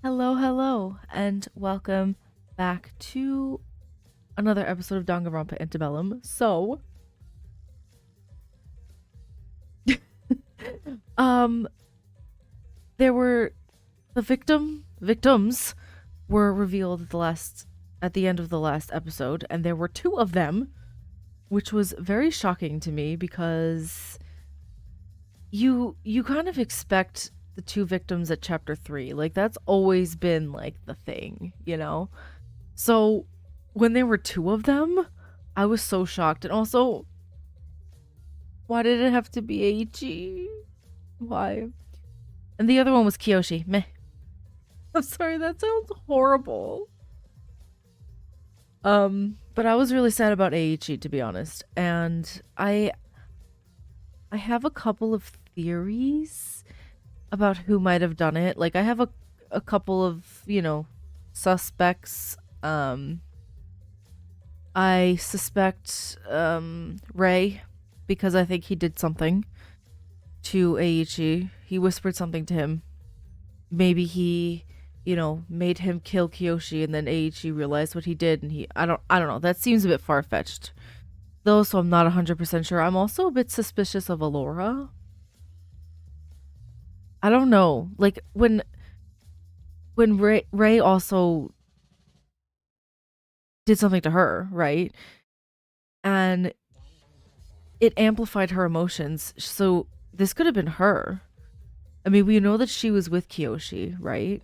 Hello, and welcome back to another episode of Danganronpa Antebellum. So, um, there were the victims were revealed at the end of the last episode, and there were two of them, which was very shocking to me because you kind of expect the two victims at chapter 3. Like, that's always been like the thing, you know? So when there were two of them, I was so shocked. And also, why did it have to be Eiichi? Why? And the other one was Kiyoshi. Meh. I'm sorry, that sounds horrible. But I was really sad about Eiichi, to be honest. And I have a couple of theories about who might have done it. Like, I have a couple of, suspects. I suspect Ray, because I think he did something to Eiichi. He whispered something to him. Maybe he, made him kill Kiyoshi, and then Eiichi realized what he did, and I don't know. That seems a bit far-fetched, though, so I'm not 100% sure. I'm also a bit suspicious of Alora. I don't know. Like, when Ray also did something to her, right? And it amplified her emotions. So this could have been her. I mean, we know that she was with Kiyoshi, right?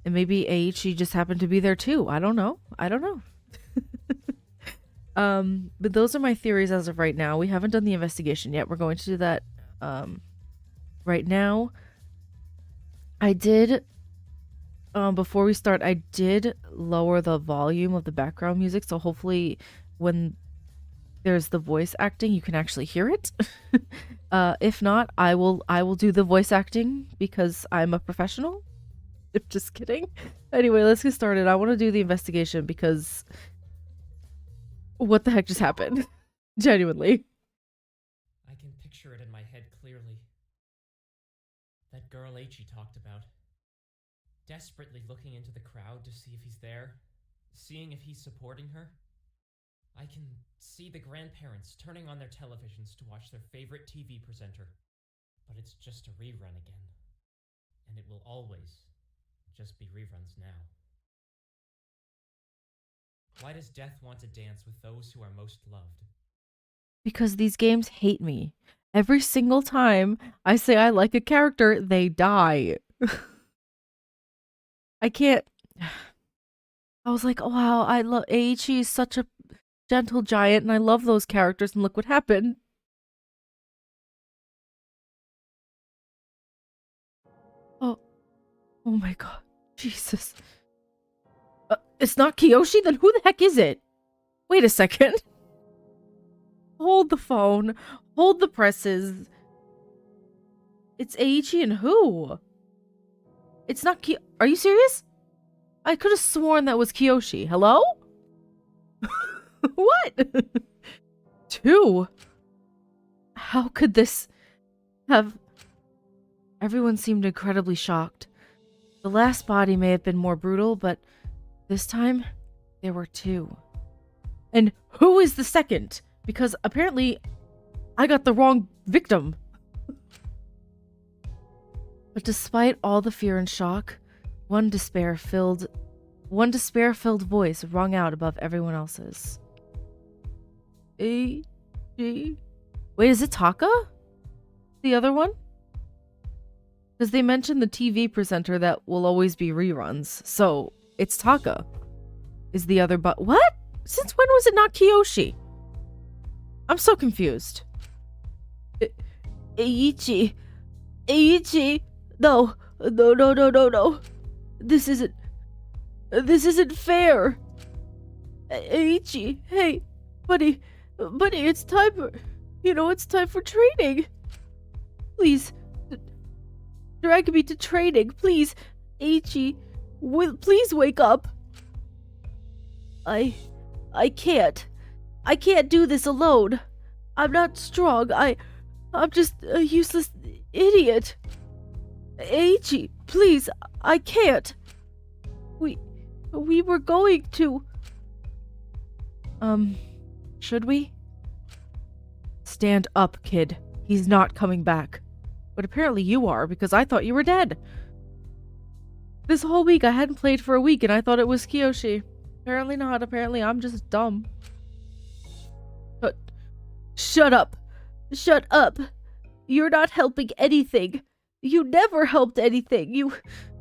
And maybe Eiichi just happened to be there too. I don't know. But those are my theories as of right now. We haven't done the investigation yet. We're going to do that right now. I did, before we start, I did lower the volume of the background music, so hopefully when there's the voice acting, you can actually hear it. If not, I will do the voice acting because I'm a professional. Just kidding. Anyway, let's get started. I want to do the investigation because what the heck just happened? Genuinely. I can picture it in my head clearly. That girl Eiichi talked about. Desperately looking into the crowd to see if he's there, seeing if he's supporting her. I can see the grandparents turning on their televisions to watch their favorite TV presenter. But it's just a rerun again. And it will always just be reruns now. Why does death want to dance with those who are most loved? Because these games hate me. Every single time I say I like a character, they die. I can't. I was like, oh, wow, I love Eiichi is such a gentle giant, and I love those characters, and look what happened. Oh my god, Jesus. It's not Kiyoshi? Then who the heck is it? Wait a second. Hold the phone. Hold the presses. It's Eiichi and who? It's not Are you serious? I could have sworn that was Kiyoshi. Hello? What? Two? How could this have... Everyone seemed incredibly shocked. The last body may have been more brutal, but this time, there were two. And who is the second? Because apparently, I got the wrong victim. But despite all the fear and shock, one despair-filled voice rung out above everyone else's. Wait, is it Taka? The other one? Because they mentioned the TV presenter that will always be reruns, so it's Taka. Is the other what? Since when was it not Kiyoshi? I'm so confused. Eiichi. No. This isn't fair. Eiichi, hey, buddy, it's time for training. Please, drag me to training, please. Eiichi, please wake up. I can't do this alone. I'm not strong. I'm just a useless idiot. Eiichi, please, I can't. We were going to... Should we? Stand up, kid. He's not coming back. But apparently you are, because I thought you were dead. This whole week I hadn't played for a week and I thought it was Kiyoshi. Apparently not. Apparently I'm just dumb. But shut up. Shut up. You're not helping anything. You never helped anything.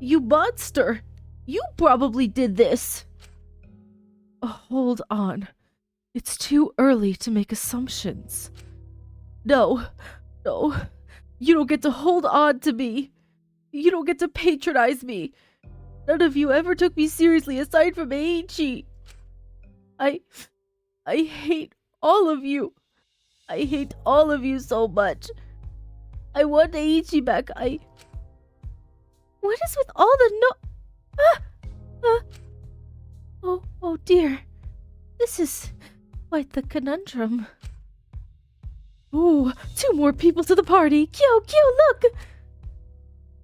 You monster. You probably did this. Hold on. It's too early to make assumptions. No. You don't get to hold on to me. You don't get to patronize me. None of you ever took me seriously aside from Eiichi. I hate all of you. I hate all of you so much. I want Eiichi back. What is with all the Oh dear. This is quite the conundrum. Ooh, 2 more people to the party. Kyo, look!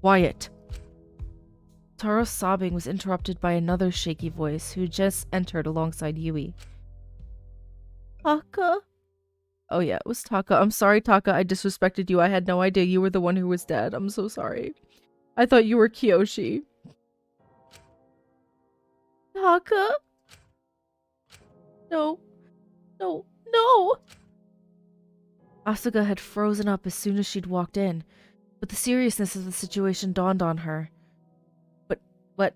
Quiet. Taro's sobbing was interrupted by another shaky voice who just entered alongside Yui. Taka? Oh yeah, it was Taka. I'm sorry, Taka. I disrespected you. I had no idea you were the one who was dead. I'm so sorry. I thought you were Kiyoshi. Taka? No. Asuka had frozen up as soon as she'd walked in, but the seriousness of the situation dawned on her. But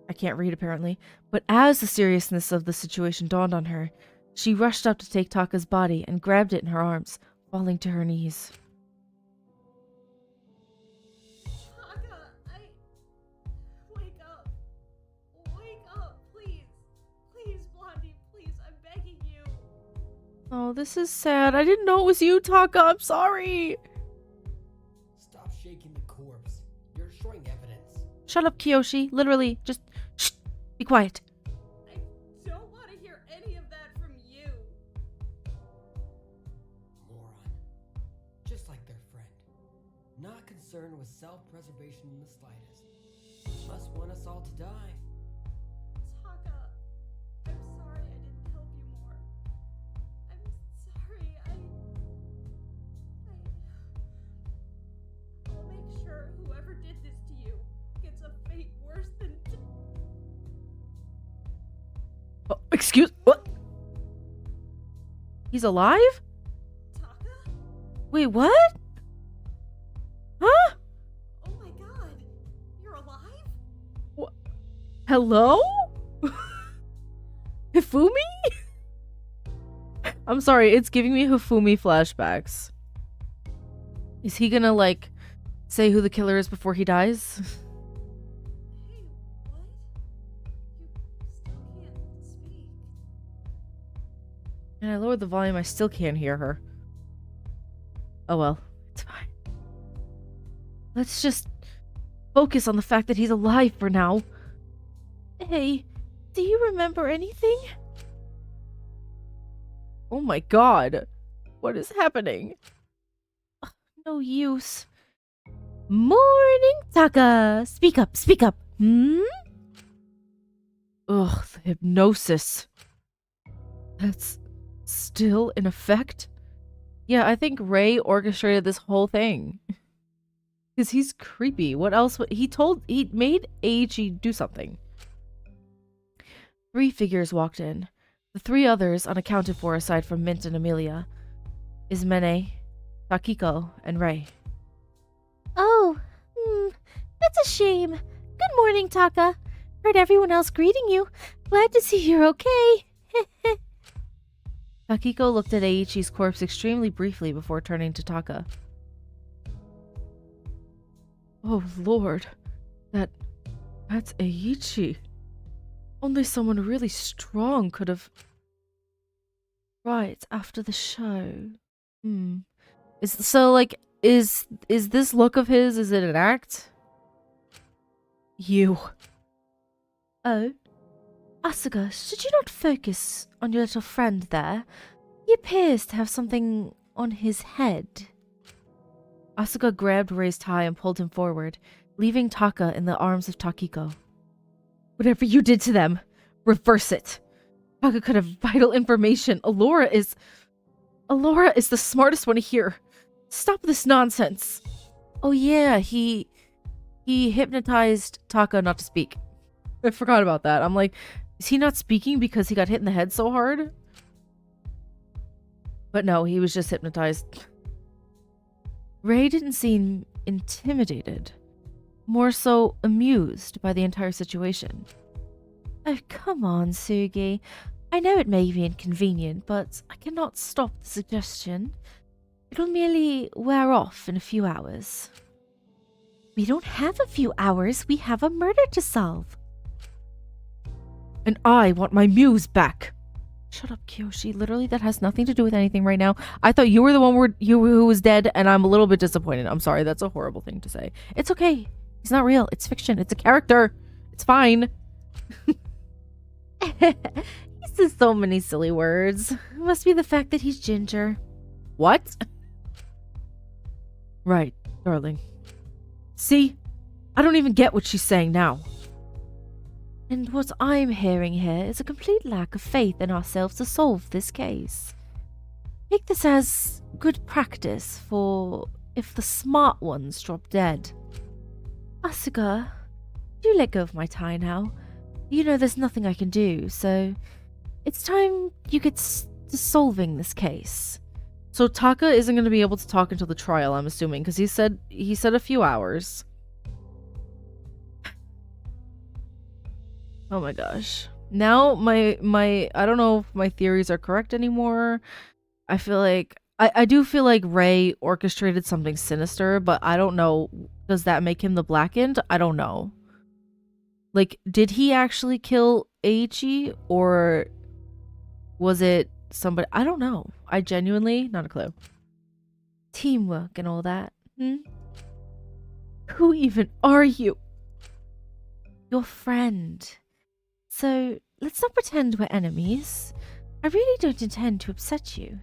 I can't read apparently. But as the seriousness of the situation dawned on her, she rushed up to take Taka's body and grabbed it in her arms, falling to her knees. Taka, wake up. Wake up, please. Please, Blondie, please, I'm begging you. Oh, this is sad. I didn't know it was you, Taka. I'm sorry. Stop shaking the corpse. You're showing evidence. Shut up, Kiyoshi. Literally, just shh. Be quiet. I don't want to hear any of that from you. Moron. Just like their friend. Not concerned with self-preservation in the slightest. Must want us all to die. Taka, I'm sorry I didn't help you more. I'm sorry, I'll make sure whoever did this to you gets a fate worse than... Oh, excuse... What? He's alive? Taka? Wait, what? Huh? Oh my god, you're alive? What? Hello? Hifumi? I'm sorry, it's giving me Hifumi flashbacks. Is he gonna, like, say who the killer is before he dies? Hey, what? You still can't speak. And I lowered the volume, I still can't hear her. Oh well, it's fine. Let's just focus on the fact that he's alive for now. Hey, do you remember anything? Oh my god. What is happening? Ugh, no use. Morning, Taka! Speak up, speak up! Hmm? Ugh, the hypnosis. That's still in effect? Yeah, I think Ray orchestrated this whole thing. Because he's creepy. What else? He made Eiichi do something. 3 figures walked in. The 3 others, unaccounted for aside from Mint and Amelia, is Mene, Takiko, and Ray. Oh, that's a shame. Good morning, Taka. Heard everyone else greeting you. Glad to see you're okay. Takiko looked at Eiichi's corpse extremely briefly before turning to Taka. Oh lord, that's Eiichi. Only someone really strong could have... Right, after the show. Is this look of his, is it an act? You. Oh? Asuka, should you not focus on your little friend there? He appears to have something on his head. Asuka grabbed Ray's tie and pulled him forward. leaving Taka in the arms of Takiko. Whatever you did to them, reverse it. Taka could have vital information. Alora is the smartest one here. Stop this nonsense. Oh yeah, he hypnotized Taka not to speak. I forgot about that. I'm like, is he not speaking because he got hit in the head so hard? But no, he was just hypnotized. Ray didn't seem intimidated, more so amused by the entire situation. Oh, come on, Sugi. I know it may be inconvenient, but I cannot stop the suggestion. It'll merely wear off in a few hours. We don't have a few hours, we have a murder to solve. And I want my muse back. Shut up, Kiyoshi. Literally, that has nothing to do with anything right now. I thought you were the one who was dead, and I'm a little bit disappointed. I'm sorry, that's a horrible thing to say. It's okay. He's not real. It's fiction. It's a character. It's fine. He says so many silly words. It must be the fact that he's ginger. What? Right, darling. See? I don't even get what she's saying now. And what I'm hearing here is a complete lack of faith in ourselves to solve this case. Take this as good practice for if the smart ones drop dead. Asuka, do let go of my tie now. You know there's nothing I can do, so it's time you get to solving this case. So Taka isn't going to be able to talk until the trial, I'm assuming, because he said a few hours. Oh my gosh. Now my I don't know if my theories are correct anymore. I feel like I do feel like Ray orchestrated something sinister, but I don't know. Does that make him the blackened? I don't know. Like, did he actually kill Eiichi, or was it somebody? I don't know. I genuinely, not a clue. Teamwork and all that. Who even are you? Your friend. So, let's not pretend we're enemies. I really don't intend to upset you.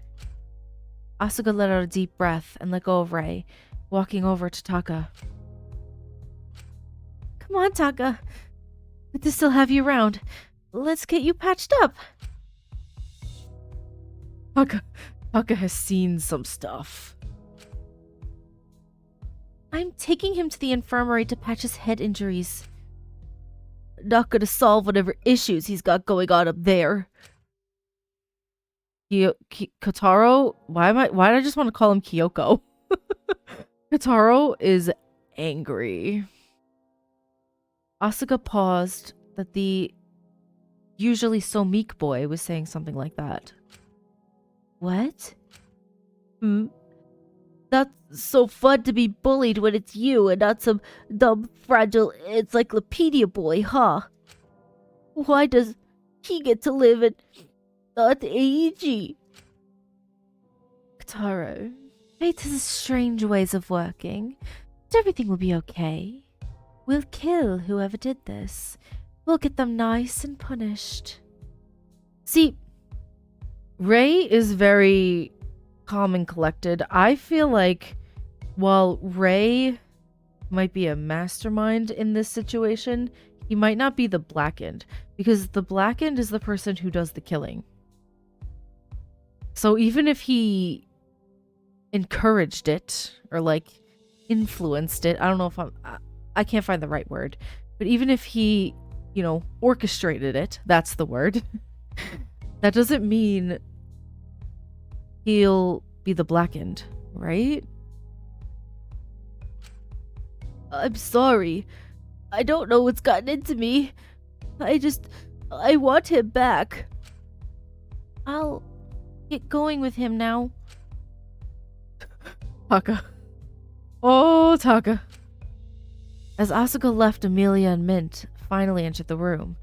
Asuka let out a deep breath and let go of Ray, walking over to Taka. Come on, Taka. Good to still have you around. Let's get you patched up. Taka has seen some stuff. I'm taking him to the infirmary to patch his head injuries. Not gonna solve whatever issues he's got going on up there. Kotaro? Why did I just want to call him Kyoko? Kotaro is angry. Asuka paused that the usually so meek boy was saying something like that. What? That's so fun to be bullied when it's you and not some dumb, fragile encyclopedia boy, huh? Why does he get to live and not Eiji? Kotaro, fate has strange ways of working, but everything will be okay. We'll kill whoever did this. We'll get them nice and punished. See, Ray is very calm and collected. I feel like while Ray might be a mastermind in this situation, he might not be the blackened, because the blackened is the person who does the killing. So even if he encouraged it or like influenced it, I don't know if I can't find the right word, but even if he, orchestrated it, that's the word. That doesn't mean he'll be the blackened, right? I'm sorry. I don't know what's gotten into me. I want him back. I'll get going with him now. Taka. Oh, Taka. As Asuka left, Amelia and Mint finally entered the room.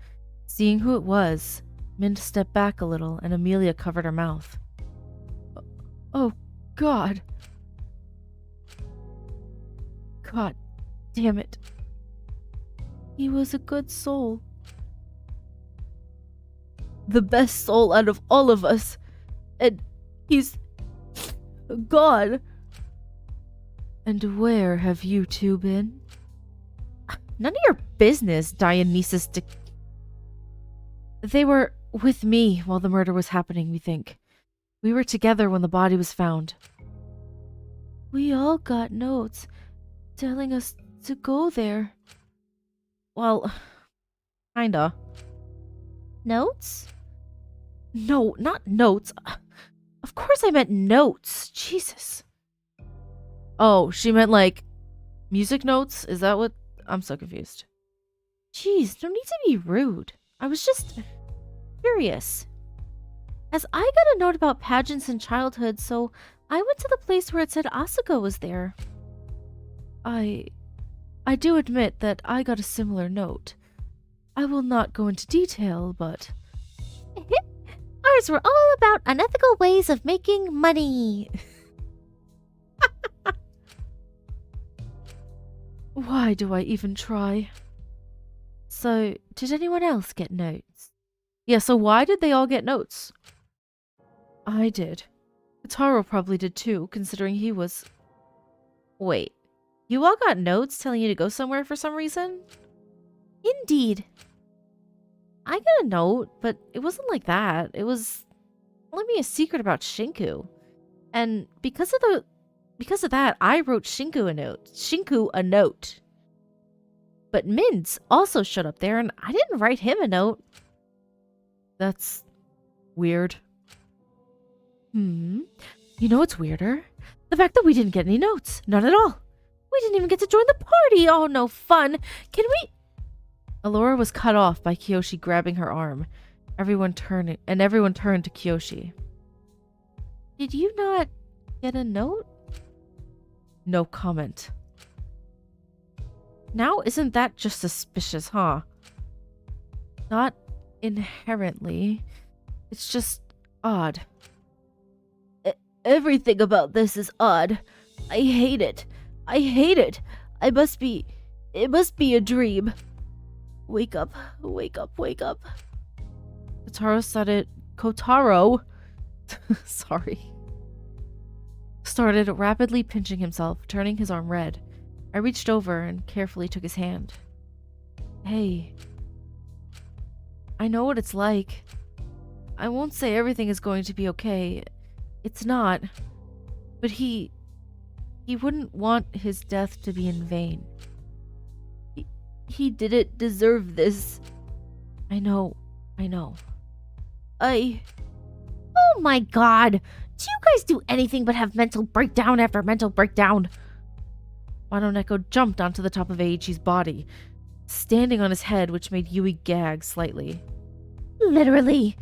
Seeing who it was, Mint stepped back a little and Amelia covered her mouth. Oh, God. God damn it. He was a good soul. The best soul out of all of us. And he's gone. And where have you two been? None of your business, Dionysus. They were with me while the murder was happening, we think. We were together when the body was found. We all got notes telling us to go there. Well, kinda. Notes? No, not notes. Of course I meant notes. Jesus. Oh, she meant like music notes? Is that what? I'm so confused. Jeez, no need to be rude. I was just curious. As I got a note about pageants in childhood, so I went to the place where it said Asuka was there. I do admit that I got a similar note. I will not go into detail, but Ours were all about unethical ways of making money. why do I even try? So, did anyone else get notes? Yeah, so why did they all get notes? I did. Taro probably did too, considering he was... Wait, you all got notes telling you to go somewhere for some reason? Indeed. I got a note, but it wasn't like that. It was telling me a secret about Shinku. And because of that, I wrote Shinku a note. But Mintz also showed up there, and I didn't write him a note. That's weird. You know what's weirder? The fact that we didn't get any notes. None at all. We didn't even get to join the party. Oh, no fun. Can we... Alora was cut off by Kiyoshi grabbing her arm. Everyone turned to Kiyoshi. Did you not get a note? No comment. Now, isn't that just suspicious, huh? Not inherently. It's just odd. Everything about this is odd. I hate it. I hate it. It must be a dream. Wake up, wake up, wake up. Kotaro started rapidly pinching himself, turning his arm red. I reached over and carefully took his hand. Hey, I know what it's like. I won't say everything is going to be okay. It's not. But he wouldn't want his death to be in vain. He didn't deserve this. I know. Oh my god! Do you guys do anything but have mental breakdown after mental breakdown? Mononeko jumped onto the top of Eiichi's body, standing on his head, which made Yui gag slightly. Literally.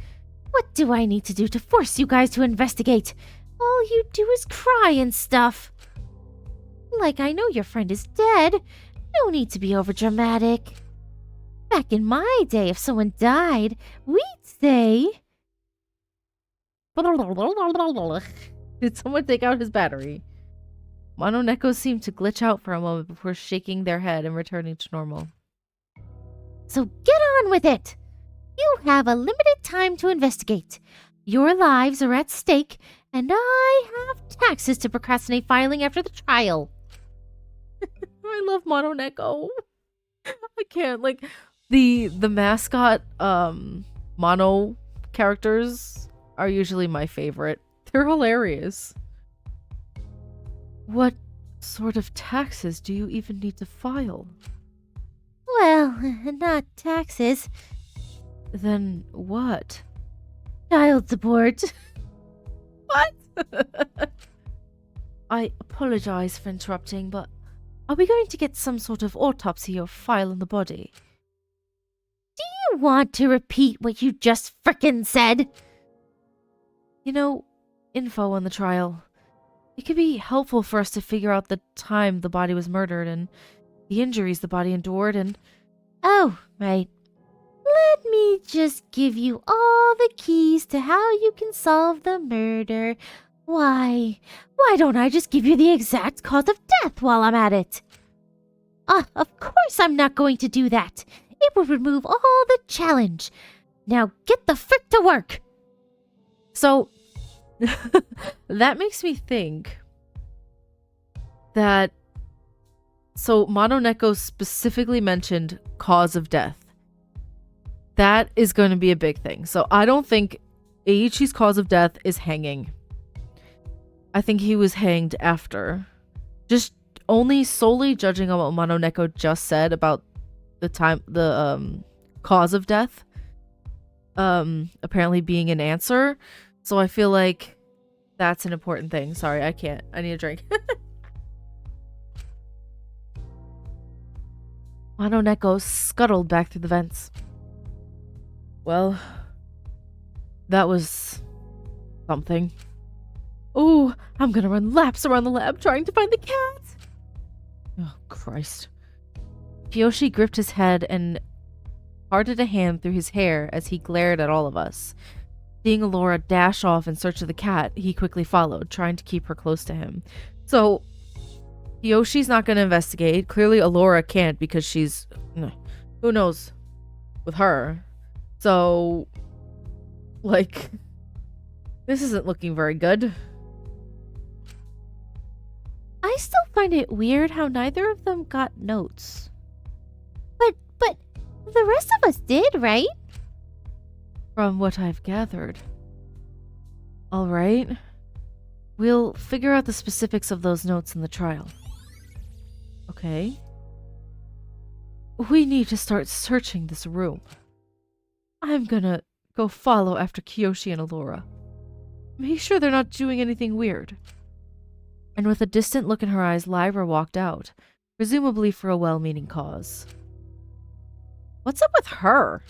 What do I need to do to force you guys to investigate? All you do is cry and stuff. Like I know your friend is dead. No need to be overdramatic. Back in my day, if someone died, we'd say... Did someone take out his battery? Mononeko seemed to glitch out for a moment before shaking their head and returning to normal. So get on with it! You have a limited time to investigate. Your lives are at stake, and I have taxes to procrastinate filing after the trial. I love Mononeko. I can't, like, the mascot mono characters are usually my favorite. They're hilarious. What sort of taxes do you even need to file? Well, not taxes. Then what? Child support. What? I apologize for interrupting, but are we going to get some sort of autopsy or file on the body? Do you want to repeat what you just frickin' said? You know, info on the trial. It could be helpful for us to figure out the time the body was murdered and the injuries the body endured and... Oh, right. Let me just give you all the keys to how you can solve the murder. Why don't I just give you the exact cause of death while I'm at it? Of course I'm not going to do that. It would remove all the challenge. Now get the frick to work. So, that makes me think that So Mononeko specifically mentioned cause of death. That is going to be a big thing. So I don't think Eiichi's cause of death is hanging. I think he was hanged after. Just only solely judging on what Mononeko just said about the cause of death apparently being an answer. So I feel like that's an important thing. Sorry, I can't. I need a drink. Mononeko scuttled back through the vents. Well, that was something. Oh, I'm gonna run laps around the lab trying to find the cat. Oh, Christ. Kiyoshi gripped his head and parted a hand through his hair as he glared at all of us. Seeing Alora dash off in search of the cat, he quickly followed, trying to keep her close to him. So, Kiyoshi's not going to investigate. Clearly, Alora can't because she's... who knows with her. So, like, this isn't looking very good. I still find it weird how neither of them got notes. But the rest of us did, right? From what I've gathered. All right. We'll figure out the specifics of those notes in the trial. Okay. We need to start searching this room. I'm gonna go follow after Kiyoshi and Alora. Make sure they're not doing anything weird. And with a distant look in her eyes, Lyra walked out, presumably for a well-meaning cause. What's up with her?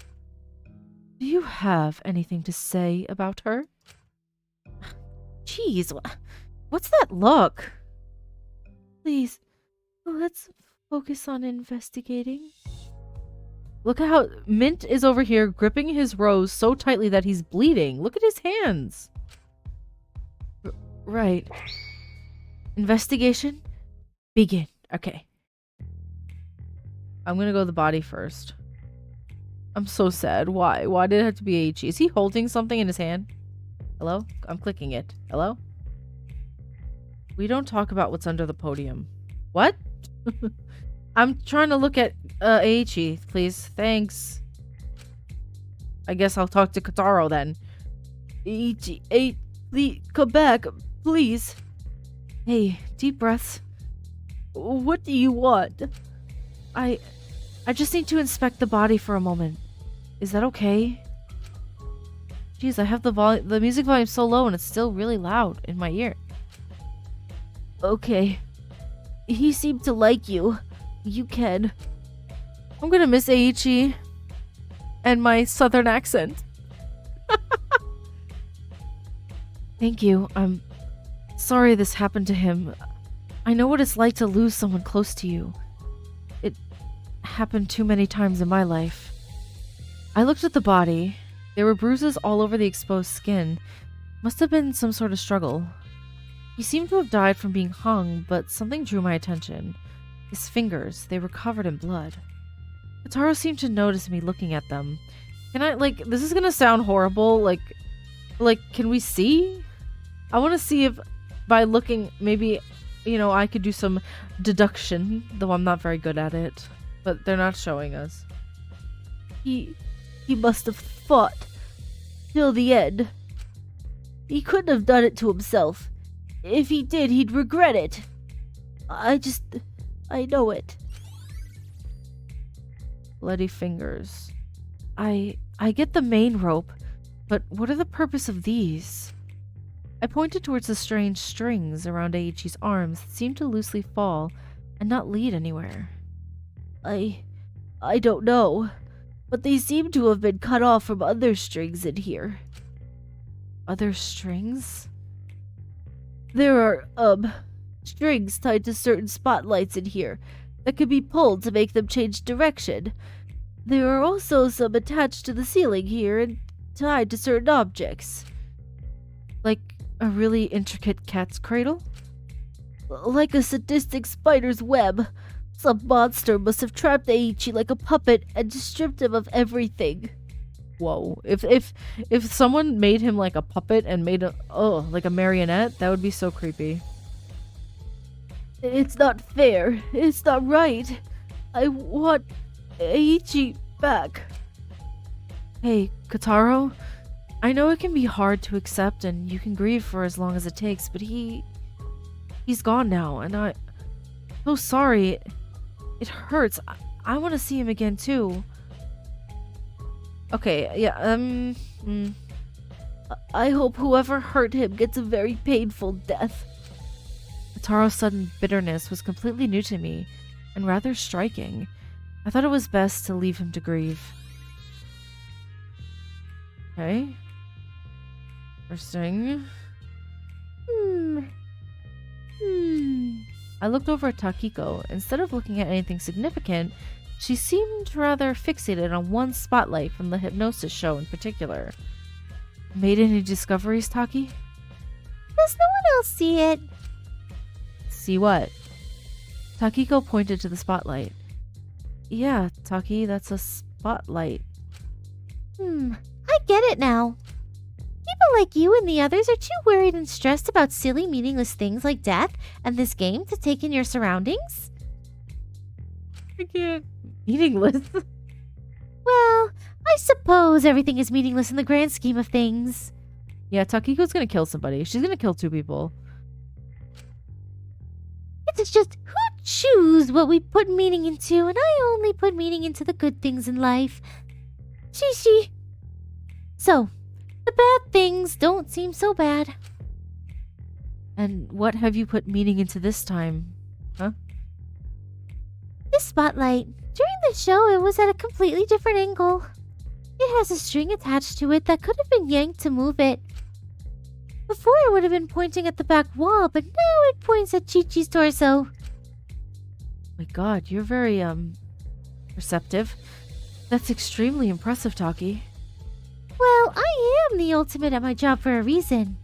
Do you have anything to say about her? Jeez, what's that look? Please, let's focus on investigating. Look at how Mint is over here gripping his rose so tightly that he's bleeding. Look at his hands. Right. Investigation? Begin. Okay. I'm gonna go the body first. I'm so sad. Why? Why did it have to be Eiichi? Is he holding something in his hand? Hello? I'm clicking it. Hello? We don't talk about what's under the podium. What? I'm trying to look at Eiichi, please. Thanks. I guess I'll talk to Kotaro then. Eiichi, please, come back, please. Hey, deep breaths. What do you want? I just need to inspect the body for a moment. Is that okay? Jeez, I have the music volume so low and it's still really loud in my ear. Okay. He seemed to like you. You can. I'm gonna miss Eiichi and my southern accent. Thank you. I'm sorry this happened to him. I know what it's like to lose someone close to you. It happened too many times in my life. I looked at the body. There were bruises all over the exposed skin. Must have been some sort of struggle. He seemed to have died from being hung, but something drew my attention. His fingers, they were covered in blood. Kotaro seemed to notice me looking at them. Can I, this is gonna sound horrible, can we see? I want to see if, by looking, maybe, I could do some deduction, though I'm not very good at it. But they're not showing us. He must have fought till the end. He couldn't have done it to himself. If he did, he'd regret it. I know it. Bloody fingers. I get the main rope, but what are the purpose of these? I pointed towards the strange strings around Eiichi's arms that seemed to loosely fall and not lead anywhere. I don't know, but they seem to have been cut off from other strings in here. Other strings? There are, strings tied to certain spotlights in here that could be pulled to make them change direction. There are also some attached to the ceiling here and tied to certain objects. Like a really intricate cat's cradle? Like a sadistic spider's web. Some monster must have trapped Eiichi like a puppet and stripped him of everything. Whoa. If someone made him like a puppet and made like a marionette, that would be so creepy. It's not fair. It's not right. I want Eiichi back. Hey, Kotaro. I know it can be hard to accept and you can grieve for as long as it takes, but he's gone now, and I'm so sorry. It hurts. I want to see him again too. Okay, yeah, I hope whoever hurt him gets a very painful death. Kotaro's sudden bitterness was completely new to me and rather striking. I thought it was best to leave him to grieve. Okay. Interesting. I looked over at Takiko. Instead of looking at anything significant, she seemed rather fixated on one spotlight from the hypnosis show in particular. Made any discoveries, Taki? Does no one else see it? See what? Takiko pointed to the spotlight. Yeah, Taki, that's a spotlight. I get it now. People like you and the others are too worried and stressed about silly, meaningless things like death and this game to take in your surroundings? I can't. Meaningless? Well, I suppose everything is meaningless in the grand scheme of things. Yeah, Takiko's gonna kill somebody. She's gonna kill 2 people. It's just who choose what we put meaning into, and I only put meaning into the good things in life. Shishi. So, the bad things don't seem so bad. And what have you put meaning into this time? Huh? This spotlight. During the show, it was at a completely different angle. It has a string attached to it that could have been yanked to move it. Before, it would have been pointing at the back wall, but now it points at Chi-Chi's torso. My god, you're very, perceptive. That's extremely impressive, Taki. Well, I am the ultimate at my job for a reason.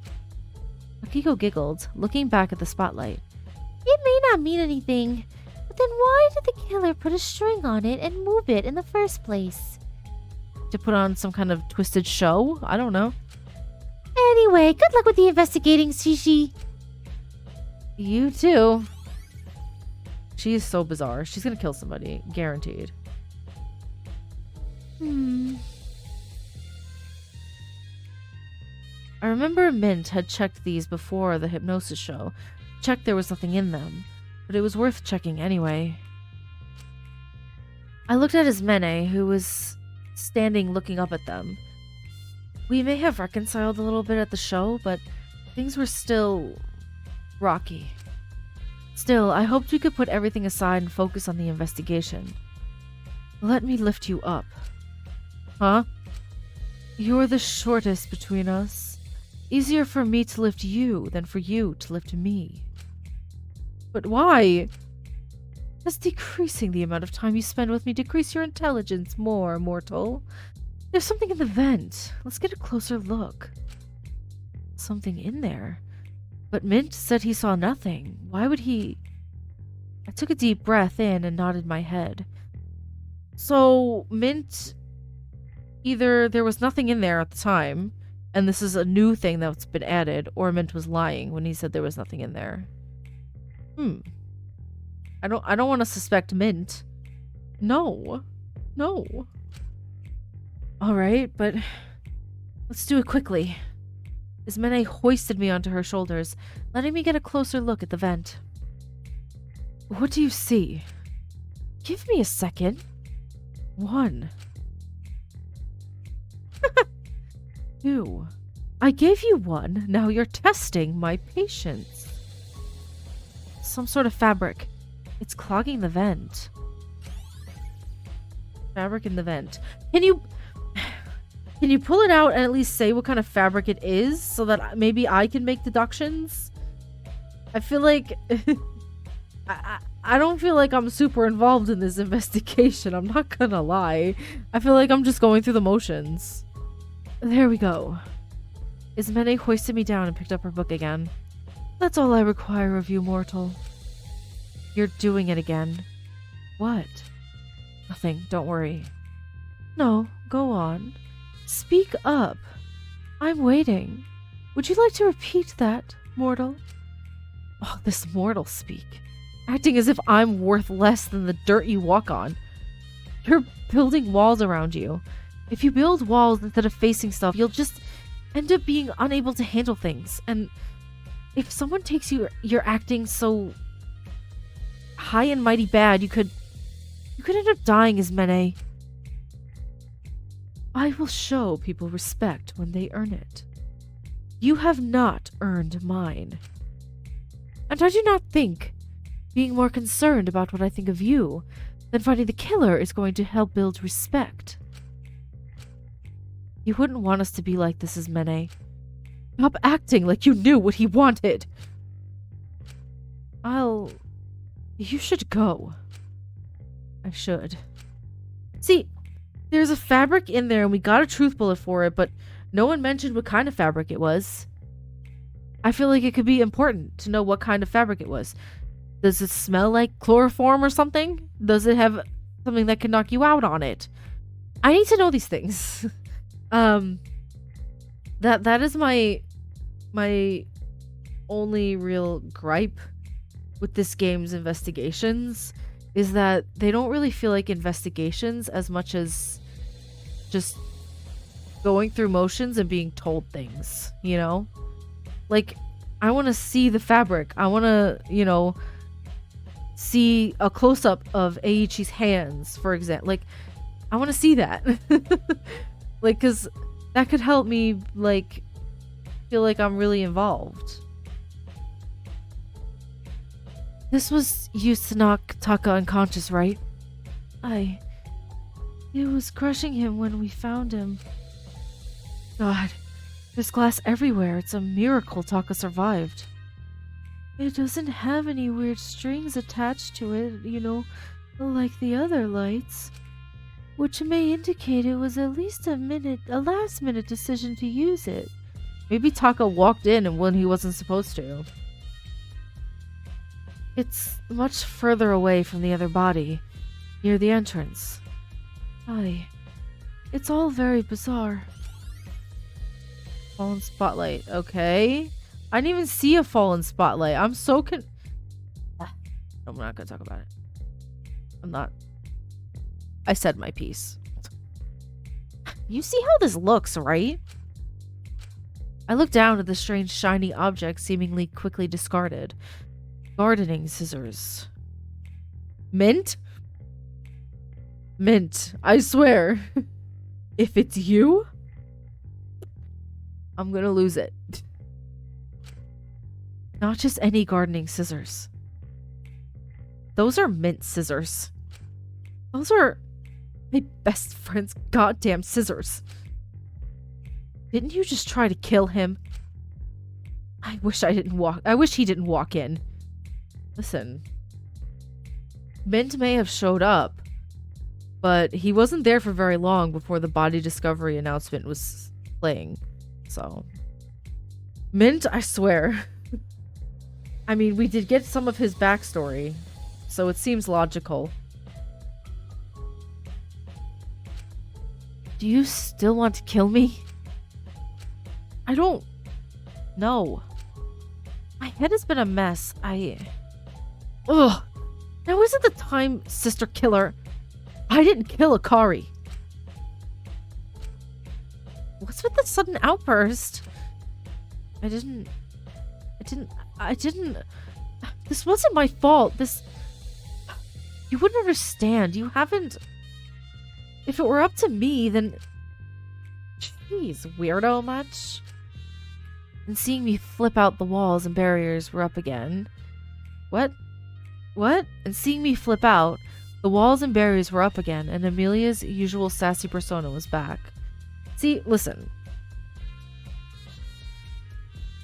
Akiko giggled, looking back at the spotlight. It may not mean anything, but then why did the killer put a string on it and move it in the first place? To put on some kind of twisted show? I don't know. Anyway, good luck with the investigating, Shishi. You too. She is so bizarre. She's gonna kill somebody. Guaranteed. I remember Mint had checked these before the hypnosis show. Checked there was nothing in them. But it was worth checking anyway. I looked at Ismene, who was standing looking up at them. We may have reconciled a little bit at the show, but things were still rocky. Still, I hoped we could put everything aside and focus on the investigation. Let me lift you up. Huh? You're the shortest between us. Easier for me to lift you than for you to lift me. But why? Does decreasing the amount of time you spend with me decrease your intelligence more, mortal? There's something in the vent. Let's get a closer look. Something in there. But Mint said he saw nothing. Why would he? I took a deep breath in and nodded my head. So, Mint, either there was nothing in there at the time, and this is a new thing that's been added, or Mint was lying when he said there was nothing in there. I don't want to suspect Mint. No. Alright, but let's do it quickly. Ismene hoisted me onto her shoulders, letting me get a closer look at the vent. What do you see? Give me a second. 1. 2. I gave you 1, now you're testing my patience. Some sort of fabric. It's clogging the vent. Fabric in the vent. Can you pull it out and at least say what kind of fabric it is so that maybe I can make deductions? I feel like I don't feel like I'm super involved in this investigation. I'm not gonna lie. I feel like I'm just going through the motions. There we go. Ismene hoisted me down and picked up her book again. That's all I require of you, mortal. You're doing it again. What? Nothing, don't worry. No, go on. Speak up. I'm waiting. Would you like to repeat that, mortal? Oh, this mortal speak. acting as if I'm worth less than the dirt you walk on. You're building walls around you. If you build walls instead of facing stuff, you'll just end up being unable to handle things. And if someone takes you're acting so high and mighty bad, you could end up dying as Mene. I will show people respect when they earn it. You have not earned mine. And I do not think being more concerned about what I think of you than finding the killer is going to help build respect. You wouldn't want us to be like this as Mene. Stop acting like you knew what he wanted. You should go. I should. See, there's a fabric in there and we got a truth bullet for it, but no one mentioned what kind of fabric it was. I feel like it could be important to know what kind of fabric it was. Does it smell like chloroform or something? Does it have something that can knock you out on it? I need to know these things. That is my only real gripe with this game's investigations, is that they don't really feel like investigations as much as just going through motions and being told things, you know? Like, I want to see the fabric. I want to, see a close-up of Eiichi's hands, for example. Like, I want to see that. Like, because that could help me, like, feel like I'm really involved. This was used to knock Taka unconscious, right? It was crushing him when we found him. God, there's glass everywhere. It's a miracle Taka survived. It doesn't have any weird strings attached to it, like the other lights. Which may indicate it was at least a last-minute decision to use it. Maybe Taka walked in and when he wasn't supposed to. It's much further away from the other body, near the entrance. It's all very bizarre. Fallen spotlight, okay. I didn't even see a fallen spotlight. I'm so I'm not gonna talk about it. I said my piece. You see how this looks, right? I looked down at the strange shiny object seemingly quickly discarded. Gardening scissors. Mint? Mint, I swear. If it's you, I'm gonna lose it. Not just any gardening scissors. Those are mint scissors. Those are my best friend's goddamn scissors. Didn't you just try to kill him? I wish he didn't walk in. Listen. Mint may have showed up, but he wasn't there for very long before the body discovery announcement was playing. So, Mint, I swear. I mean, we did get some of his backstory, so it seems logical. Do you still want to kill me? I don't know. My head has been a mess. Ugh. Now isn't the time, sister killer. I didn't kill Akari. What's with the sudden outburst? I didn't. This wasn't my fault. You wouldn't understand. You haven't. If it were up to me, then. Jeez, weirdo much? And seeing me flip out, the walls and barriers were up again. What? And seeing me flip out, the walls and barriers were up again, and Amelia's usual sassy persona was back. See, listen.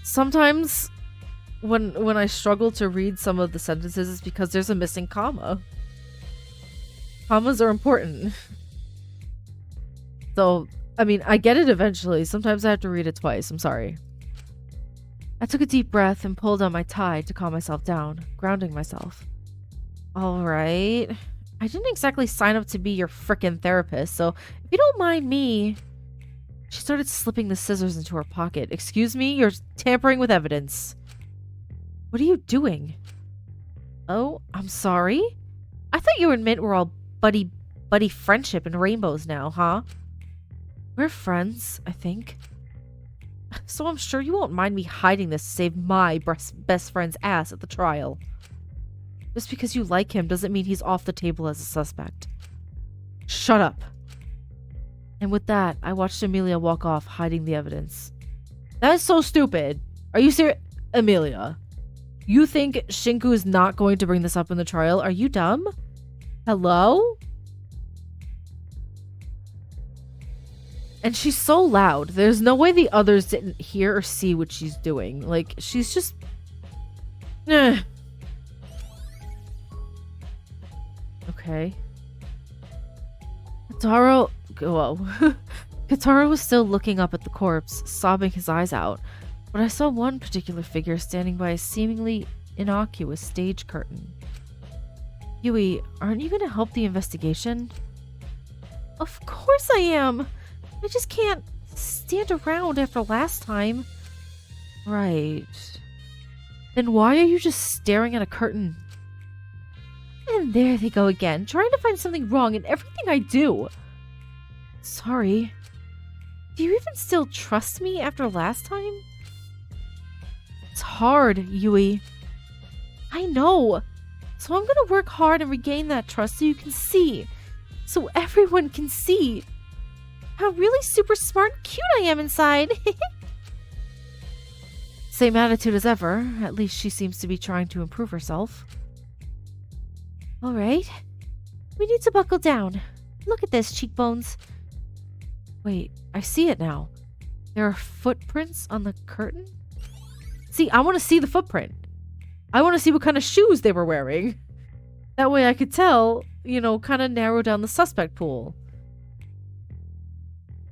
Sometimes when I struggle to read some of the sentences, it's because there's a missing comma. Commas are important. So, I mean, I get it eventually. Sometimes I have to read it twice. I'm sorry. I took a deep breath and pulled on my tie to calm myself down, grounding myself. Alright. I didn't exactly sign up to be your frickin' therapist, so if you don't mind me... She started slipping the scissors into her pocket. Excuse me? You're tampering with evidence. What are you doing? Oh, I'm sorry? I thought you and Mint were all buddy friendship and rainbows now, huh? We're friends, I think. So I'm sure you won't mind me hiding this to save my best friend's ass at the trial. Just because you like him doesn't mean he's off the table as a suspect. Shut up. And with that, I watched Amelia walk off, hiding the evidence. That is so stupid. Are you serious? Amelia, you think Shinku is not going to bring this up in the trial? Are you dumb? Hello? And she's so loud. There's no way the others didn't hear or see what she's doing. Like, she's just... Okay. Kataro... Whoa. Kataro was still looking up at the corpse, sobbing his eyes out. But I saw one particular figure standing by a seemingly innocuous stage curtain. Yui, aren't you going to help the investigation? Of course I am! I just can't stand around after last time. Right. Then why are you just staring at a curtain? And there they go again, trying to find something wrong in everything I do. Sorry. Do you even still trust me after last time? It's hard, Yui. I know. So I'm gonna work hard and regain that trust so you can see. So everyone can see how really super smart and cute I am inside. Same attitude as ever. At least she seems to be trying to improve herself. Alright. We need to buckle down. Look at this, cheekbones. Wait, I see it now. There are footprints on the curtain? See, I want to see the footprint. I want to see what kind of shoes they were wearing. That way I could tell, you know, kind of narrow down the suspect pool.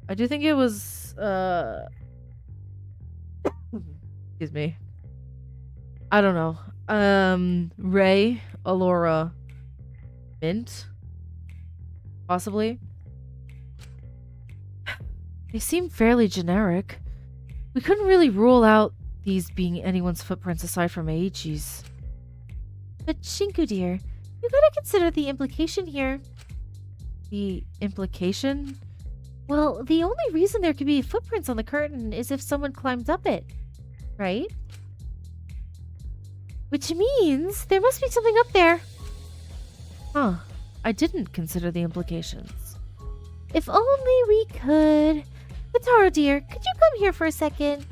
I do think it was, excuse me. I don't know. Ray, Alora, Mint? Possibly? They seem fairly generic. We couldn't really rule out these being anyone's footprints aside from Eiichi's. But Shinku dear, you gotta consider the implication here. The implication? Well, the only reason there could be footprints on the curtain is if someone climbed up it, right? Which means there must be something up there. Huh. I didn't consider the implications. If only we could... Kataro dear, could you come here for a second?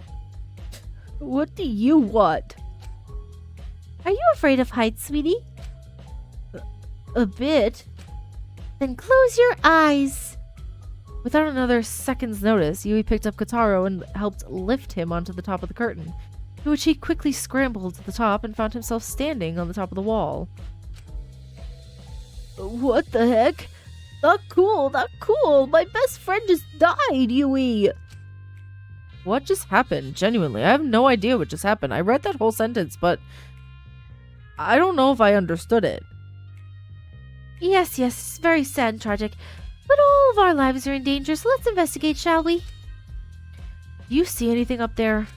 What do you want? Are you afraid of heights, sweetie? A bit. Then close your eyes. Without another second's notice, Yui picked up Kataro and helped lift him onto the top of the curtain, to which he quickly scrambled to the top and found himself standing on the top of the wall. What the heck? Not cool, not cool. My best friend just died, Yui. What just happened? Genuinely, I have no idea what just happened. I read that whole sentence, but I don't know if I understood it. Yes, it's very sad and tragic. But all of our lives are in danger, so let's investigate, shall we? Do you see anything up there?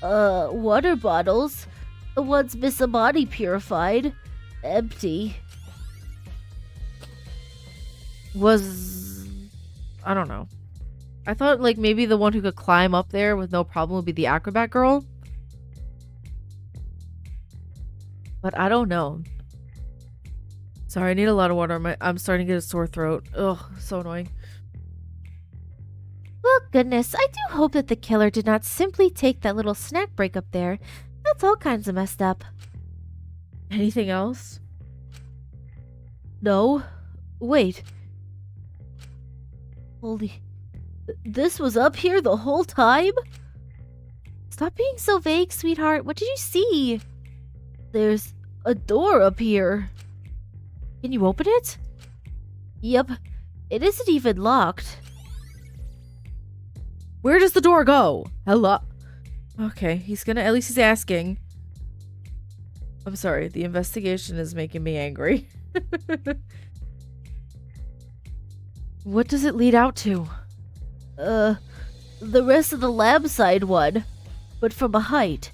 Water bottles. The ones Miss Amani purified. Empty. I don't know. I thought, like, maybe the one who could climb up there with no problem would be the acrobat girl. But I don't know. Sorry, I need a lot of water. I'm starting to get a sore throat. Ugh, so annoying. Well, goodness, I do hope that the killer did not simply take that little snack break up there. That's all kinds of messed up. Anything else? No. Wait. Holy... This was up here the whole time? Stop being so vague, sweetheart. What did you see? There's a door up here. Can you open it? Yep. It isn't even locked. Where does the door go? Hello? Okay, at least he's asking. I'm sorry, the investigation is making me angry. What does it lead out to? The rest of the lab side one. But from a height.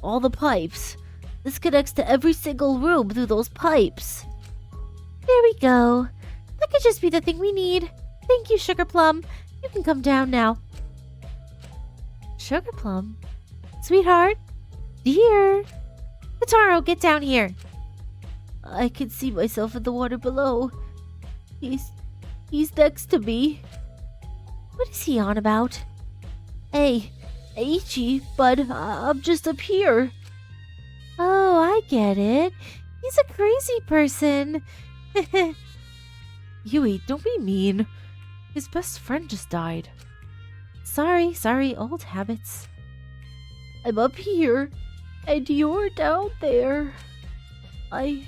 All the pipes. This connects to every single room through those pipes. There we go. That could just be the thing we need. Thank you, Sugar Plum. You can come down now. Sugar Plum? Sweetheart? Dear? Kotaro, get down here. I can see myself in the water below. He's next to me. What is he on about? Hey, Aichi, bud, I'm just up here. Oh, I get it. He's a crazy person. Yui, don't be mean. His best friend just died. Sorry, old habits. I'm up here, and you're down there. I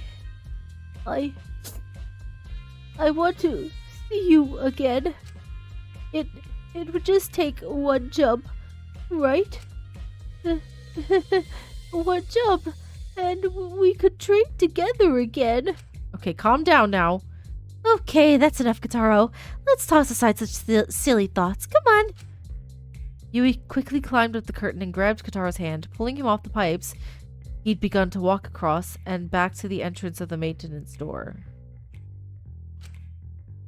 want to see you again. It would just take one jump, right? One jump, and we could train together again. Okay, calm down now. Okay, that's enough, Kotaro. Let's toss aside such silly thoughts. Come on. Yui quickly climbed up the curtain and grabbed Kotaro's hand, pulling him off the pipes. He'd begun to walk across and back to the entrance of the maintenance door.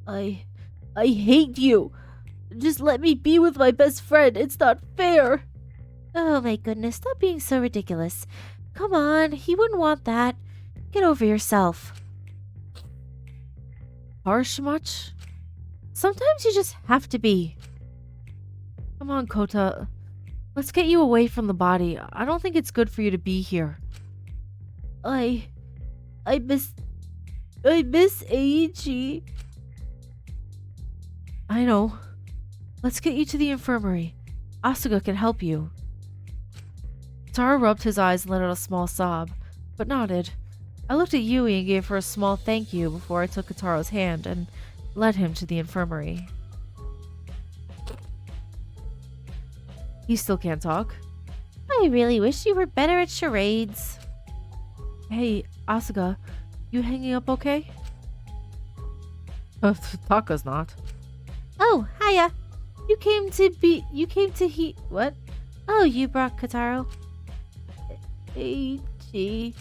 I hate you. Just let me be with my best friend. It's not fair. Oh my goodness, stop being so ridiculous. Come on, he wouldn't want that. Get over yourself. Harsh much? Sometimes you just have to be. Come on, Kota. Let's get you away from the body. I don't think it's good for you to be here. I miss Aichi. I know. Let's get you to the infirmary. Asuka can help you. Tara rubbed his eyes and let out a small sob, but nodded. I looked at Yui and gave her a small thank you before I took Kataro's hand and led him to the infirmary. He still can't talk. I really wish you were better at charades. Hey, Asuka, you hanging up okay? Taka's not. Oh, hiya. What? Oh, you brought Kotaro. Aichi.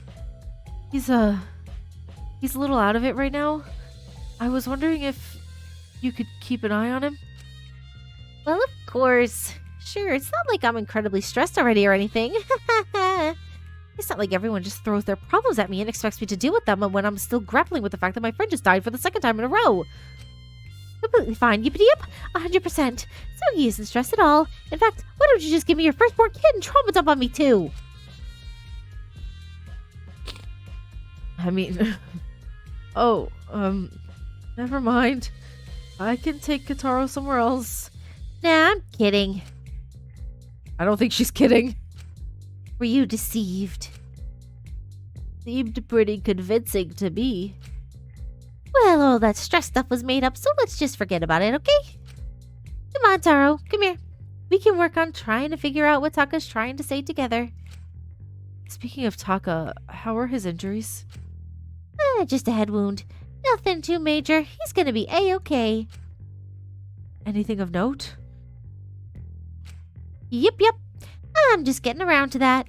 He's a little out of it right now. I was wondering if you could keep an eye on him. Well, of course. Sure, it's not like I'm incredibly stressed already or anything. It's not like everyone just throws their problems at me and expects me to deal with them when I'm still grappling with the fact that my friend just died for the second time in a row. Completely fine, yippity-yip, 100%. So he isn't stressed at all. In fact, why don't you just give me your firstborn kid and trauma dump on me too? I mean, oh, never mind. I can take Kotaro somewhere else. Nah, I'm kidding. I don't think she's kidding. Were you deceived? Seemed pretty convincing to me. Well, all that stress stuff was made up, so let's just forget about it, okay? Come on, Taro, come here. We can work on trying to figure out what Taka's trying to say together. Speaking of Taka, how are his injuries? Just a head wound. Nothing too major. He's gonna be A-okay. Anything of note? Yep. I'm just getting around to that.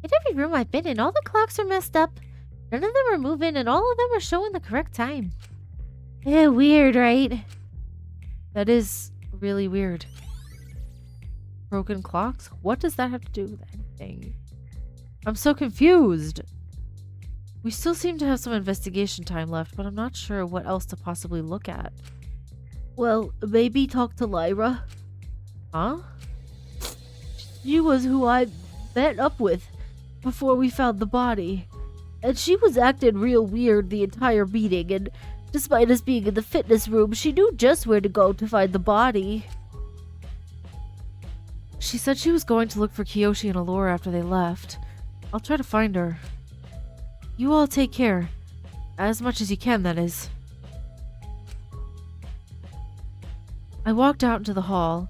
In every room I've been in, all the clocks are messed up. None of them are moving, and all of them are showing the correct time. Weird, right? That is really weird. Broken clocks? What does that have to do with anything? I'm so confused. We still seem to have some investigation time left, but I'm not sure what else to possibly look at. Well, maybe talk to Lyra. Huh? She was who I met up with before we found the body. And she was acting real weird the entire meeting, and despite us being in the fitness room, she knew just where to go to find the body. She said she was going to look for Kiyoshi and Allura after they left. I'll try to find her. You all take care. As much as you can, that is. I walked out into the hall,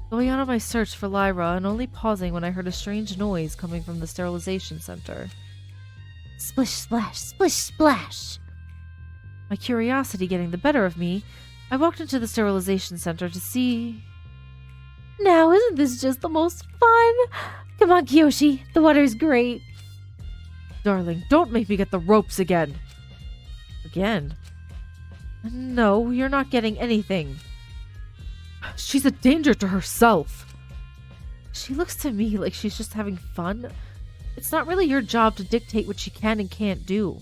going out on my search for Lyra and only pausing when I heard a strange noise coming from the sterilization center. Splish, splash, splish, splash. My curiosity getting the better of me, I walked into the sterilization center to see... Now, isn't this just the most fun? Come on, Kiyoshi. The water's great. Darling, don't make me get the ropes again. Again? No, you're not getting anything. She's a danger to herself. She looks to me like she's just having fun. It's not really your job to dictate what she can and can't do.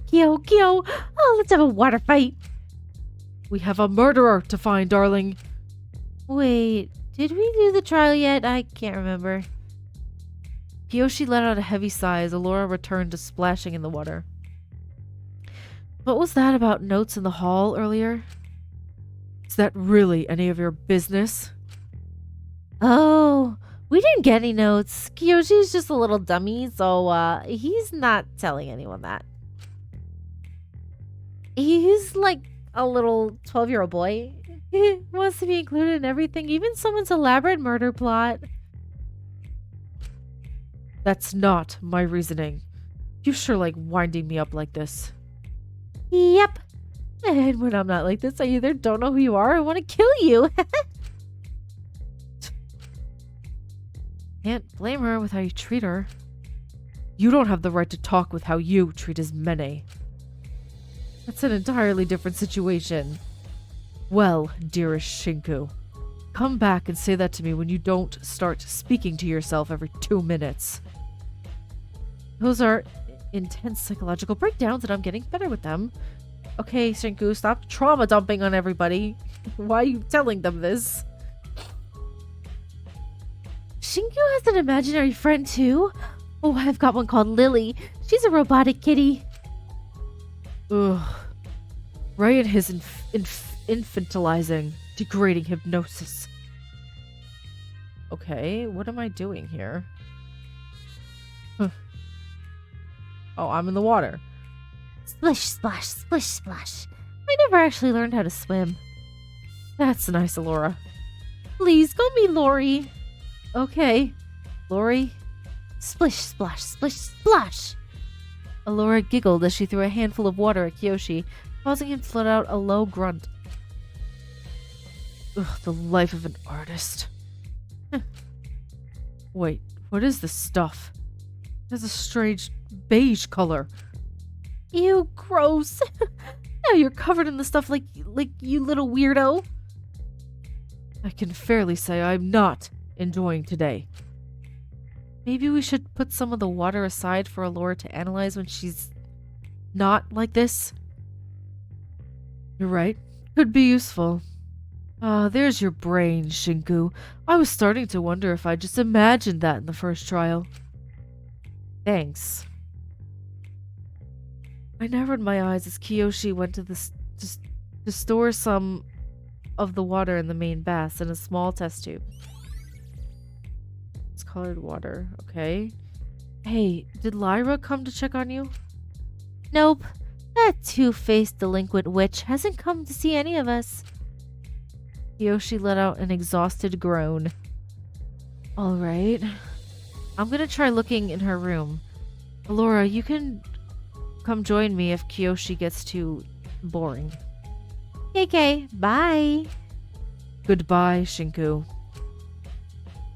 Kyo, oh, let's have a water fight. We have a murderer to find, darling. Wait, did we do the trial yet? I can't remember. Kiyoshi let out a heavy sigh as Alora returned to splashing in the water. What was that about notes in the hall earlier? Is that really any of your business? Oh, we didn't get any notes. Kiyoshi's just a little dummy, so he's not telling anyone that. He's like a little 12-year-old boy. He wants to be included in everything, even someone's elaborate murder plot. That's not my reasoning. You sure like winding me up like this. Yep. And when I'm not like this, I either don't know who you are or want to kill you. Can't blame her with how you treat her. You don't have the right to talk with how you treat Ismene. That's an entirely different situation. Well, dearest Shinku, come back and say that to me when you don't start speaking to yourself every 2 minutes. Those are intense psychological breakdowns and I'm getting better with them. Okay, Shinku, stop trauma dumping on everybody. Why are you telling them this? Shinku has an imaginary friend too. Oh, I've got one called Lily. She's a robotic kitty. Ugh. Ray and his infantilizing, degrading hypnosis. Okay, what am I doing here? Huh. Oh, I'm in the water. Splish, splash, splish, splash. I never actually learned how to swim. That's nice, Alora. Please, call me Lori. Okay. Lori. Splish, splash, splish, splash. Alora giggled as she threw a handful of water at Kiyoshi, causing him to let out a low grunt. Ugh, the life of an artist. Wait, what is this stuff? It has a strange beige color. Ew, gross. Now you're covered in the stuff like you little weirdo. I can fairly say I'm not enjoying today. Maybe we should put some of the water aside for Alora to analyze when she's not like this. You're right. Could be useful. Ah, there's your brain, Shinku. I was starting to wonder if I just imagined that in the first trial. Thanks. I narrowed my eyes as Kiyoshi went to to store some of the water in the main bath in a small test tube. It's colored water, okay. Hey, did Lyra come to check on you? Nope. That two-faced delinquent witch hasn't come to see any of us. Kiyoshi let out an exhausted groan. Alright. I'm gonna try looking in her room. Alora, you can come join me if Kiyoshi gets too boring. KK, bye. Goodbye, Shinku.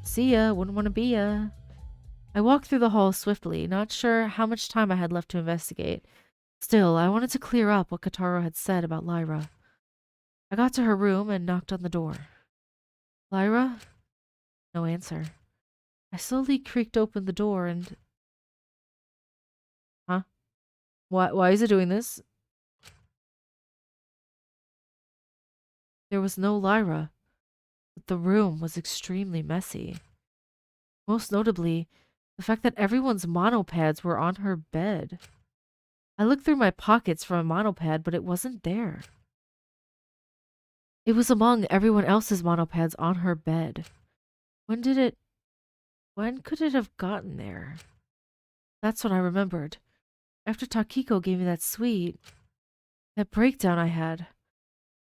See ya, wouldn't want to be ya. I walked through the hall swiftly, not sure how much time I had left to investigate. Still, I wanted to clear up what Kotaro had said about Lyra. I got to her room and knocked on the door. Lyra? No answer. I slowly creaked open the door and... Huh? Why is it doing this? There was no Lyra, but the room was extremely messy. Most notably, the fact that everyone's monopads were on her bed. I looked through my pockets for a monopad, but it wasn't there. It was among everyone else's monopads on her bed. When could it have gotten there? That's when I remembered. After Takiko gave me that sweet, that breakdown I had,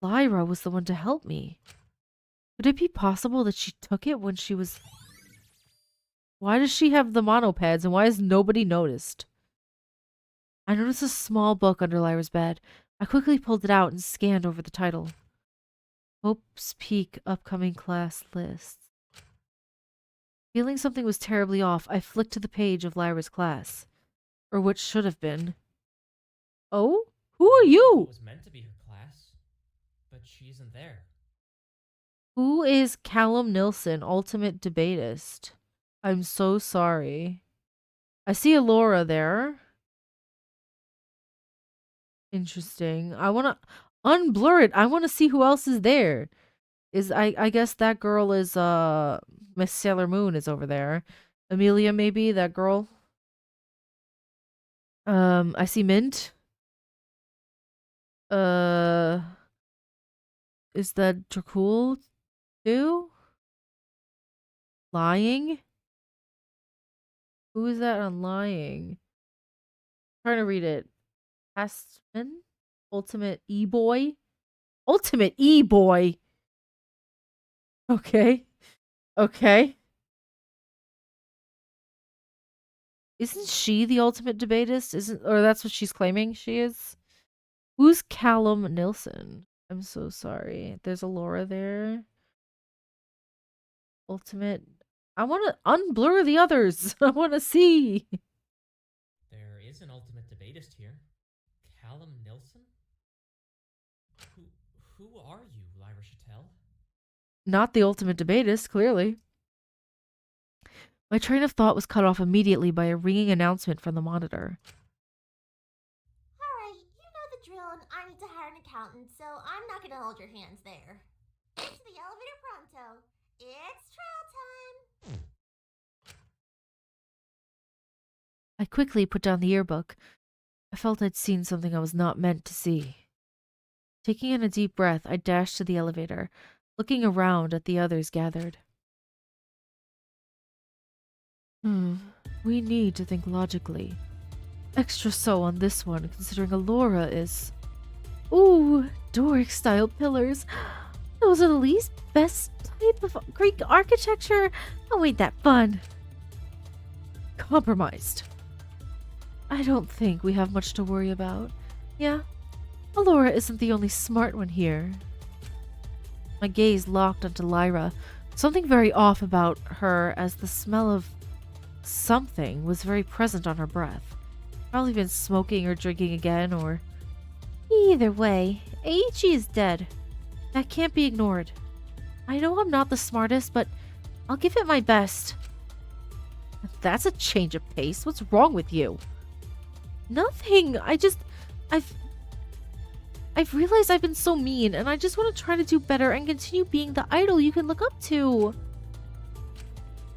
Lyra was the one to help me. Could it be possible that she took it when she was... Why does she have the monopads and why has nobody noticed? I noticed a small book under Lyra's bed. I quickly pulled it out and scanned over the title. Hope's Peak Upcoming Class Lists. Feeling something was terribly off, I flicked to the page of Lyra's class. Or what should have been. Oh? Who are It you? was meant to be her class, but she isn't there. Who is Callum Nilsson, ultimate debatist? I'm so sorry. I see Alora there. Interesting. I want to unblur it. I want to see who else is there. I guess that girl is Miss Sailor Moon is over there. Amelia maybe, that girl. I see Mint. Uh is that Dracul too? Lying? Who is that on lying? Trying to read it. Aspen? Ultimate E-boy? Ultimate E-boy! Okay. Okay. Isn't she the ultimate debatist? Isn't, or that's what she's claiming she is? Who's Callum Nilsson? I'm so sorry. There's a Laura there. Ultimate. I want to unblur the others. I want to see. There is an ultimate debatist here. Callum Nilsson? Who, who are you, Lyra Chattel? Not the ultimate debatist, clearly. My train of thought was cut off immediately by a ringing announcement from the monitor. Alright, you know the drill, and I need to hire an accountant, so I'm not gonna hold your hands there. To the elevator pronto. It's trial time. I quickly put down the yearbook. I felt I'd seen something I was not meant to see. Taking in a deep breath, I dashed to the elevator, looking around at the others gathered. We need to think logically. Extra so on this one, considering Alora is... Ooh, Doric-style pillars. Those are the least best type of Greek architecture. Oh, ain't that fun? Compromised. I don't think we have much to worry about. Yeah, Alora isn't the only smart one here. My gaze locked onto Lyra. Something very off about her, as the smell of something was very present on her breath. Probably been smoking or drinking again, or... Either way, Aichi is dead. That can't be ignored. I know I'm not the smartest, but I'll give it my best. That's a change of pace. What's wrong with you? Nothing. I've realized I've been so mean, and I just want to try to do better and continue being the idol you can look up to.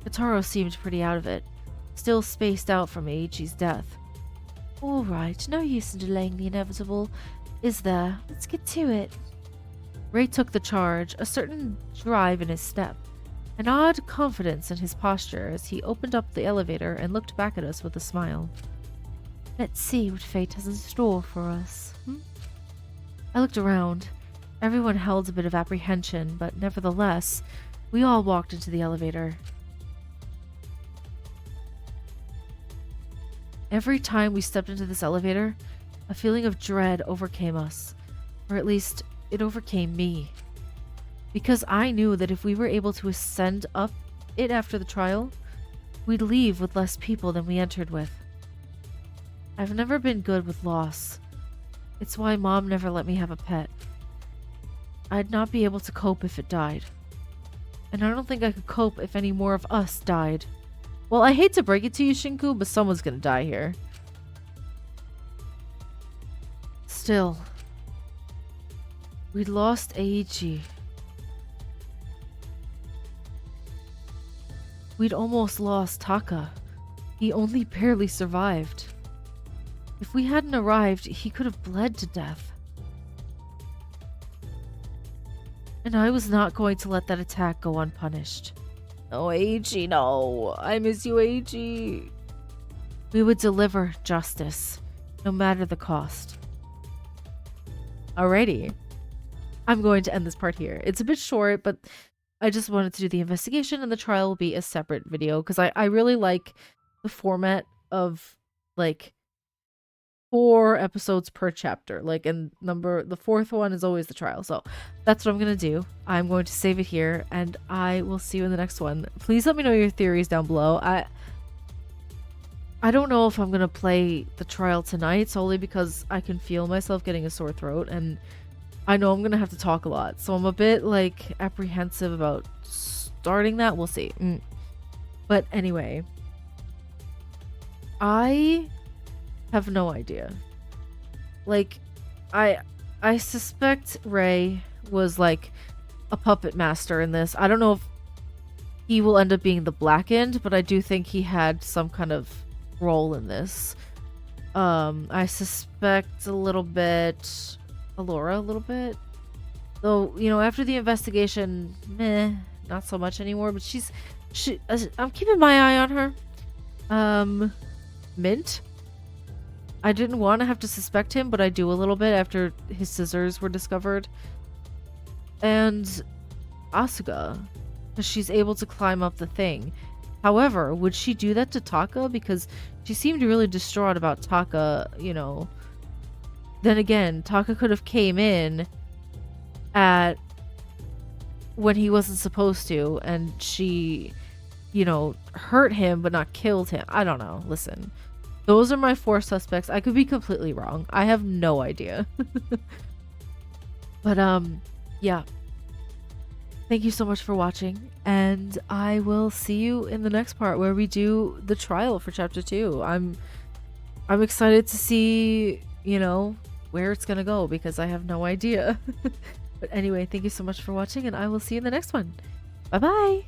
Kotaro seemed pretty out of it, still spaced out from Aichi's death. Alright, no use in delaying the inevitable, is there? Let's get to it. Ray took the charge, a certain drive in his step, an odd confidence in his posture as he opened up the elevator and looked back at us with a smile. Let's see what fate has in store for us. I looked around. Everyone held a bit of apprehension, but nevertheless, we all walked into the elevator. Every time we stepped into this elevator, a feeling of dread overcame us, or at least it overcame me. Because I knew that if we were able to ascend up it after the trial, we'd leave with less people than we entered with. I've never been good with loss. It's why Mom never let me have a pet. I'd not be able to cope if it died. And I don't think I could cope if any more of us died. Well, I hate to break it to you, Shinku, but someone's gonna die here. Still, we'd lost Aichi. We'd almost lost Taka. He only barely survived. If we hadn't arrived, he could have bled to death. And I was not going to let that attack go unpunished. Oh, Aichi, no. I miss you, Aichi. We would deliver justice, no matter the cost. Alrighty. I'm going to end this part here. It's a bit short, but I just wanted to do the investigation, and the trial will be a separate video, because I really like the format of, like, 4 episodes per chapter. Like, and the 4th one is always the trial. So that's what I'm gonna do. I'm going to save it here, and I will see you in the next one. Please let me know your theories down below. I don't know if I'm gonna play the trial tonight, solely because I can feel myself getting a sore throat, and I know I'm gonna have to talk a lot, so I'm a bit like apprehensive about starting that. We'll see. But anyway, I have no idea. Like, I suspect Ray was like a puppet master in this. I don't know if he will end up being the blackened, but I do think he had some kind of role in this. I suspect a little bit Alora, a little bit. Though, you know, after the investigation, meh, not so much anymore, but I'm keeping my eye on her. Mint. I didn't want to have to suspect him, but I do a little bit after his scissors were discovered. And Asuka, because she's able to climb up the thing. However, would she do that to Taka? Because she seemed really distraught about Taka, you know. Then again, Taka could have came in at when he wasn't supposed to, and she, you know, hurt him but not killed him. I don't know. Listen. Those are my 4 suspects. I could be completely wrong. I have no idea. But, yeah. Thank you so much for watching, and I will see you in the next part where we do the trial for chapter 2. I'm excited to see, you know, where it's gonna go, because I have no idea. But anyway, thank you so much for watching, and I will see you in the next one. Bye-bye!